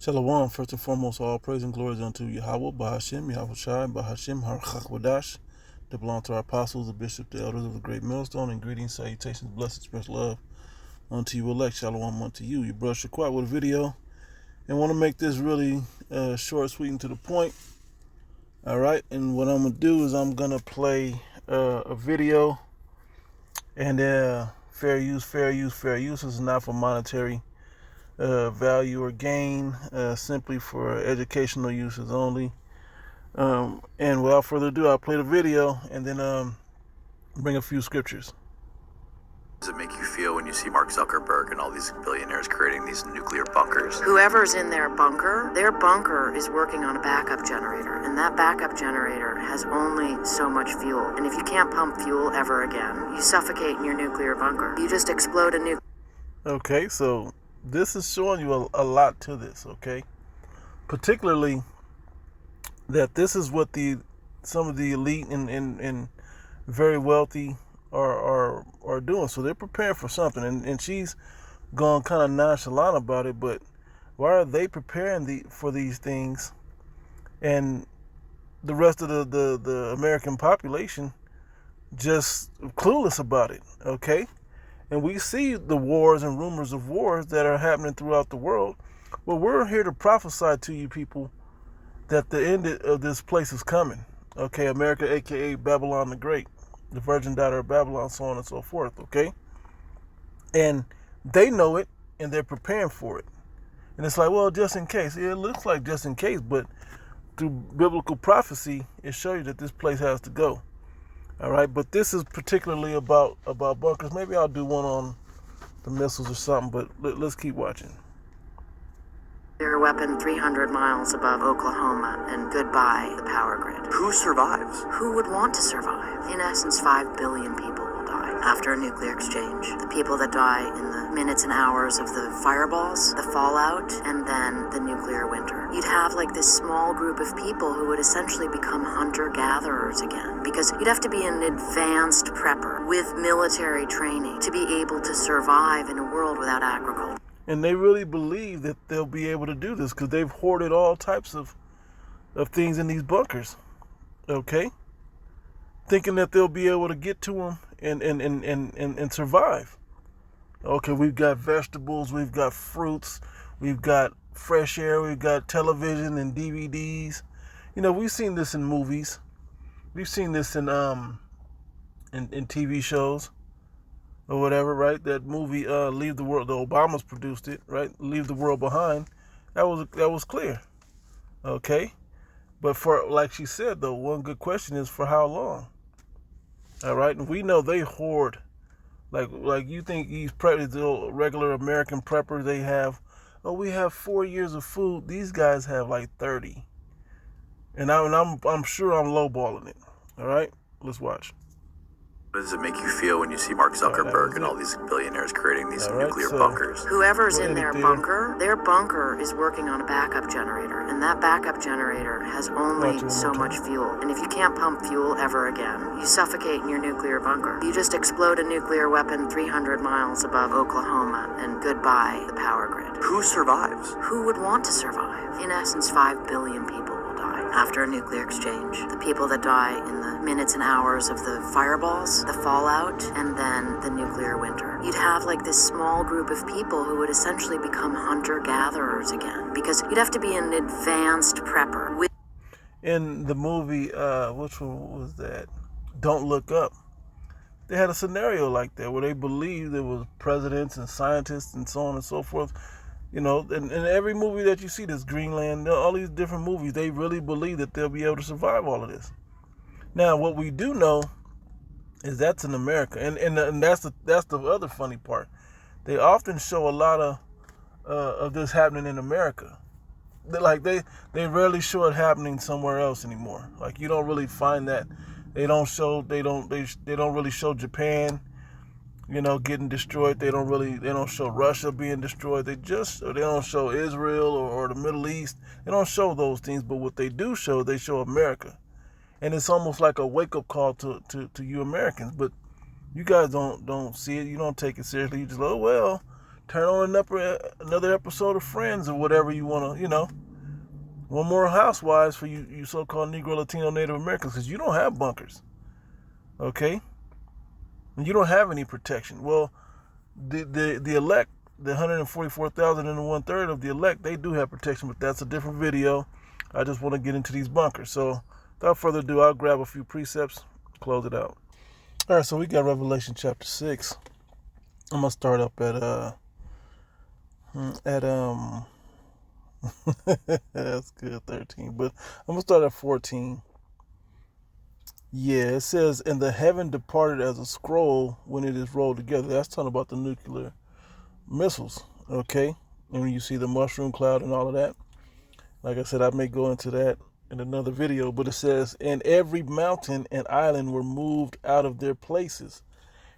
Shalom, first and foremost, all praise and glory is unto Yahweh, Bahashim, Yahweh Shai, Bahashim, Harachwadash, that belong to our apostles, the bishops, the elders of the great millstone, and greetings, salutations, blessings, express love unto you elect. Shalom unto you. Your brother Shaquat with a video, and want to make this really short, sweet, and to the point. All right, and what I'm going to do is I'm going to play a video, and fair use. This is not for monetary value or gain, simply for educational uses only. And without further ado, I'll play the video and then bring a few scriptures. Does it make you feel when you see Mark Zuckerberg and all these billionaires creating these nuclear bunkers? Whoever's in their bunker is working on a backup generator, and that backup generator has only so much fuel. And if you can't pump fuel ever again, you suffocate in your nuclear bunker. You just explode a nuke. Okay, so this is showing you a lot to this, okay? Particularly that this is what some of the elite and very wealthy are doing. So they're preparing for something, and she's gone kind of nonchalant about it. But why are they preparing for these things, and the rest of the American population just clueless about it? Okay, and we see the wars and rumors of wars that are happening throughout the world. Well, we're here to prophesy to you people that the end of this place is coming. Okay, America, aka Babylon the Great, the virgin daughter of Babylon, so on and so forth. Okay, and they know it, and they're preparing for it. And it's like, well, just in case. It looks like just in case, but through biblical prophecy, it shows you that this place has to go. All right, but this is particularly about bunkers. Maybe I'll do one on the missiles or something, but let's keep watching. Their weapon 300 miles above Oklahoma, and goodbye the power grid. Who survives? Who would want to survive? In essence, 5 billion people will die after a nuclear exchange. The people that die in the minutes and hours of the fireballs, the fallout, and then the nuclear winter. You'd have like this small group of people who would essentially become hunter-gatherers again, because you'd have to be an advanced prepper with military training to be able to survive in a world without agriculture. And they really believe that they'll be able to do this because they've hoarded all types of things in these bunkers. Okay? Thinking that they'll be able to get to them and survive. Okay, we've got vegetables, we've got fruits, we've got fresh air, we've got television and DVDs. You know, we've seen this in movies. We've seen this in TV shows. Or whatever, right? That movie, Leave the World. The Obamas produced it, right? Leave the World Behind. That was clear, okay. But for, like she said, though, one good question is for how long? All right, and we know they hoard. Like you think these the regular American preppers, they have, oh, we have 4 years of food. These guys have like 30, and I'm sure I'm lowballing it. All right, let's watch. What does it make you feel when you see Mark Zuckerberg and all these billionaires creating these nuclear bunkers? Whoever's in their bunker is working on a backup generator, and that backup generator has only so much fuel. And if you can't pump fuel ever again, you suffocate in your nuclear bunker. You just explode a nuclear weapon 300 miles above Oklahoma, and goodbye the power grid. Who survives? Who would want to survive? In essence, 5 billion people will die after a nuclear exchange. The people that die in the minutes and hours of the fireballs, the fallout, and then the nuclear winter. You'd have like this small group of people who would essentially become hunter-gatherers again, because you'd have to be an advanced prepper. In the movie, which one was that? Don't Look Up. They had a scenario like that where they believed there was presidents and scientists and so on and so forth. You know, in every movie that you see, this Greenland, all these different movies, they really believe that they'll be able to survive all of this. Now, what we do know is that's in America, and that's the other funny part. They often show a lot of this happening in America. They rarely show it happening somewhere else anymore. Like, you don't really find that. They don't really show Japan, you know, getting destroyed. They don't show Russia being destroyed. They don't show Israel or the Middle East. They don't show those things. But what they do show, they show America. And it's almost like a wake-up call to you Americans. But you guys don't see it. You don't take it seriously. You just, oh, well, turn on another episode of Friends or whatever you want to, one more Housewives for you so-called Negro, Latino, Native Americans, because you don't have bunkers, okay? And you don't have any protection. Well, the elect, the 144,000 and the 1/3 of the elect, they do have protection, but that's a different video. I just want to get into these bunkers. So without further ado, I'll grab a few precepts, close it out. All right, so we got Revelation chapter 6. I'm gonna start up at that's good, 13, but I'm gonna start at 14. Yeah, it says, and the heaven departed as a scroll when it is rolled together. That's talking about the nuclear missiles, okay? And when you see the mushroom cloud and all of that, like I said, I may go into that in another video, but it says, and every mountain and island were moved out of their places.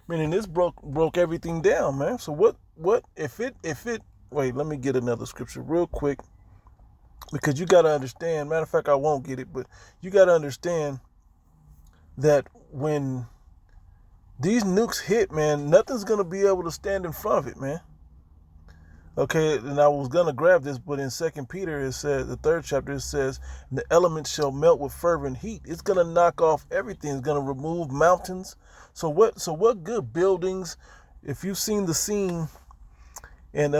Meaning this broke everything down, man. So what if it wait, let me get another scripture real quick, because you got to understand, matter of fact, I won't get it, but you got to understand that when these nukes hit, man, nothing's going to be able to stand in front of it, man. Okay, and I was going to grab this, but in 2 Peter, it says, the 3rd chapter, it says, the elements shall melt with fervent heat. It's going to knock off everything. It's going to remove mountains. So what good buildings, if you've seen the scene in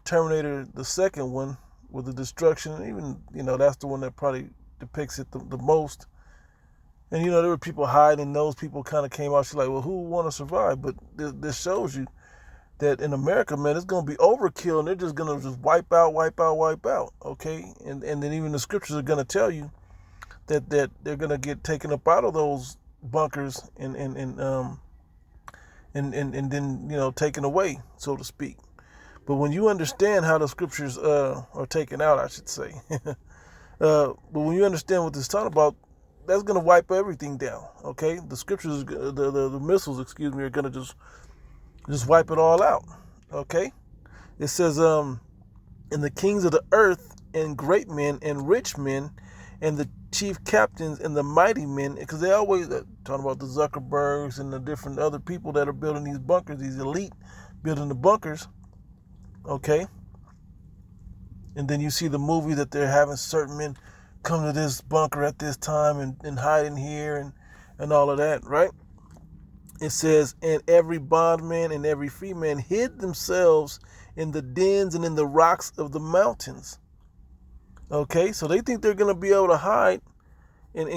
Terminator, the second one, with the destruction, even, that's the one that probably depicts it the most. And, there were people hiding, and those people kind of came out. She's like, well, who would want to survive? But this shows you that in America, man, it's going to be overkill, and they're just going to just wipe out, okay? And then even the scriptures are going to tell you that they're going to get taken up out of those bunkers and then, taken away, so to speak. But when you understand how the scriptures are taken out, I should say, but when you understand what this is talking about, that's going to wipe everything down, okay? The scriptures, the missiles, are going to just wipe it all out, okay? It says, and the kings of the earth, and great men, and rich men, and the chief captains, and the mighty men, because they always talking about the Zuckerbergs and the different other people that are building these bunkers, these elite building the bunkers, okay? And then you see the movie that they're having certain men come to this bunker at this time and hide in here and all of that, right? It says, and every bondman and every free man hid themselves in the dens and in the rocks of the mountains. Okay, so they think they're going to be able to hide and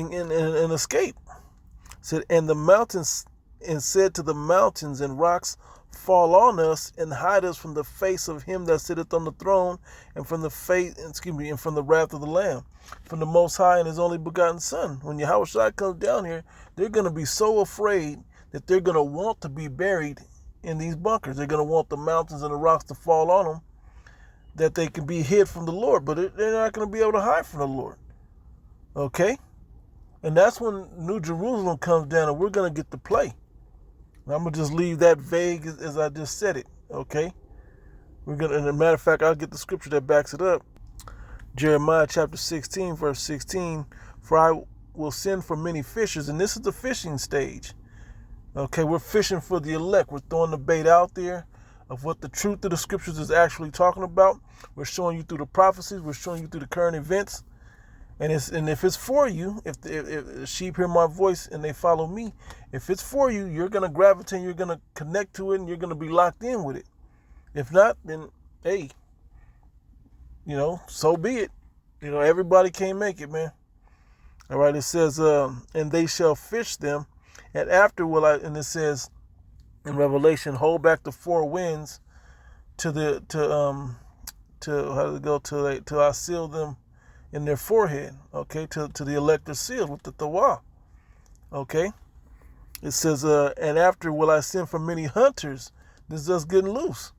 escape. It said, and the mountains, and said to the mountains and rocks, fall on us and hide us from the face of him that sitteth on the throne, and from the and from the wrath of the Lamb, from the Most High and his only begotten Son. When Yahushua comes down here, they're going to be so afraid that they're going to want to be buried in these bunkers. They're going to want the mountains and the rocks to fall on them, that they can be hid from the Lord, but they're not going to be able to hide from the Lord. Okay? And that's when New Jerusalem comes down, and we're going to get to play. I'm going to just leave that vague as I just said it, okay? And as a matter of fact, I'll get the scripture that backs it up. Jeremiah chapter 16, verse 16, for I will send for many fishers, and this is the fishing stage. Okay, we're fishing for the elect. We're throwing the bait out there of what the truth of the scriptures is actually talking about. We're showing you through the prophecies. We're showing you through the current events. And if it's for you, if the sheep hear my voice and they follow me, if it's for you, you're going to gravitate, you're going to connect to it, and you're going to be locked in with it. If not, then, hey, so be it. Everybody can't make it, man. All right, it says, and they shall fish them, and after and it says in Revelation, hold back the four winds till I seal them in their forehead, okay, to the elect are sealed with the Tawah, okay. It says, and after will I send for many hunters. This is us getting loose.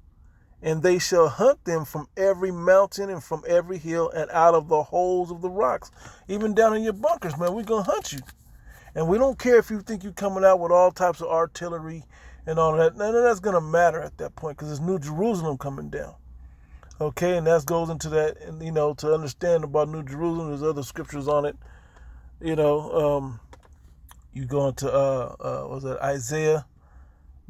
And they shall hunt them from every mountain and from every hill and out of the holes of the rocks. Even down in your bunkers, man, we're going to hunt you. And we don't care if you think you're coming out with all types of artillery and all that. None of that's going to matter at that point, because it's New Jerusalem coming down. Okay, and that goes into that, and to understand about New Jerusalem, there's other scriptures on it. You go into Isaiah,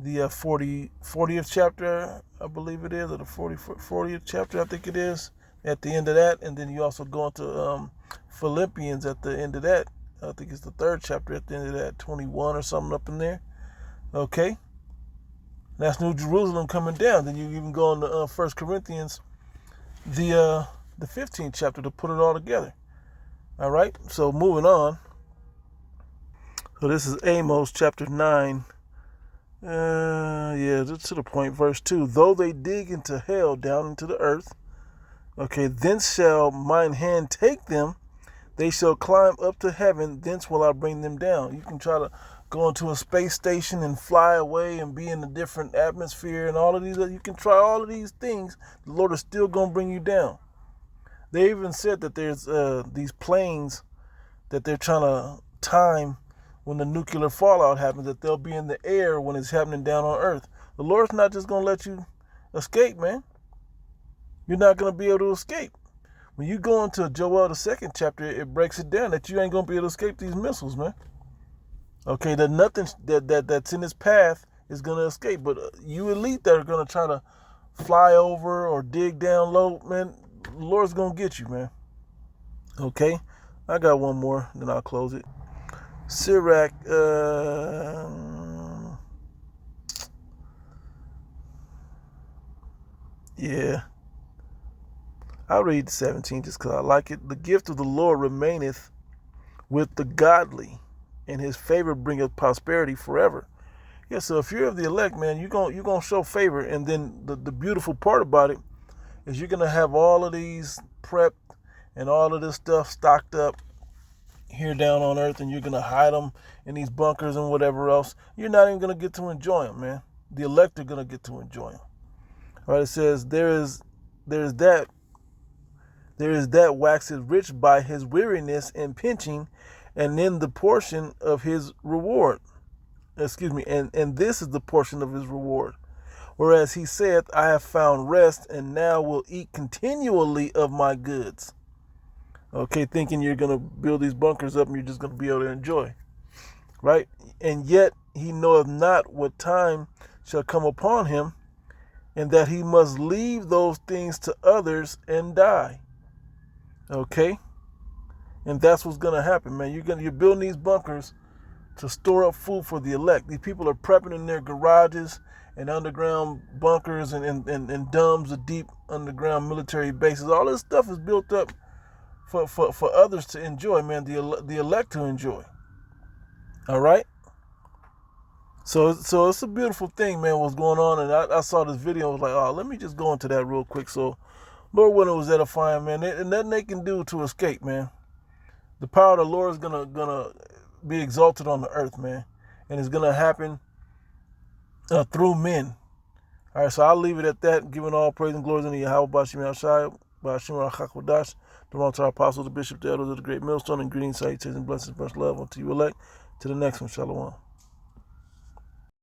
40th chapter, I believe it is, or the 40th chapter, I think it is, at the end of that. And then you also go into Philippians at the end of that. I think it's the 3rd chapter at the end of that, 21 or something up in there. Okay? That's New Jerusalem coming down. Then you even go into 1 Corinthians, the 15th chapter, to put it all together. All right? So moving on. So this is Amos chapter 9. Just to the point, verse 2. Though they dig into hell, down into the earth, okay, thence shall mine hand take them. They shall climb up to heaven, thence will I bring them down. You can try to go into a space station and fly away and be in a different atmosphere and all of these. You can try all of these things. The Lord is still going to bring you down. They even said that there's these planes that they're trying to time when the nuclear fallout happens, that they'll be in the air when it's happening down on Earth. The Lord's not just going to let you escape, man. You're not going to be able to escape. When you go into Joel, the 2nd chapter, it breaks it down that you ain't going to be able to escape these missiles, man. Okay, that nothing that's in his path is going to escape. But you elite that are going to try to fly over or dig down low, man, the Lord's going to get you, man. Okay, I got one more, then I'll close it. Sirach, I'll read 17 just because I like it. The gift of the Lord remaineth with the godly, and his favor bringeth prosperity forever. Yeah, so if you're of the elect, man, you're gonna show favor. And then the beautiful part about it is you're gonna have all of these prepped and all of this stuff stocked up here down on earth, and you're going to hide them in these bunkers and whatever else. You're not even going to get to enjoy them, man. The elect are going to get to enjoy them. All right, it says, there is that waxeth rich by his weariness and pinching, and in the portion of his reward. And this is the portion of his reward. Whereas he saith, I have found rest, and now will eat continually of my goods. Okay, thinking you're going to build these bunkers up and you're just going to be able to enjoy. Right? And yet he knoweth not what time shall come upon him, and that he must leave those things to others and die. Okay? And that's what's going to happen, man. You're building these bunkers to store up food for the elect. These people are prepping in their garages and underground bunkers and dumbs of deep underground military bases. All this stuff is built up for others to enjoy, man, the elect to enjoy. All right? So it's a beautiful thing, man, what's going on. And I saw this video, I was like, oh, let me just go into that real quick. So, Lord, when it was edifying, man, and nothing they can do to escape, man. The power of the Lord is gonna be exalted on the earth, man. And it's gonna happen through men. All right, so I'll leave it at that, giving all praise and glory to Yahweh, Bashim Yashai, Bashim Rachakodash, belong to our apostles, the bishop, the elders of the great millstone, and greetings, salutations, and blessings, much love unto you elect. To the next one, Shalom.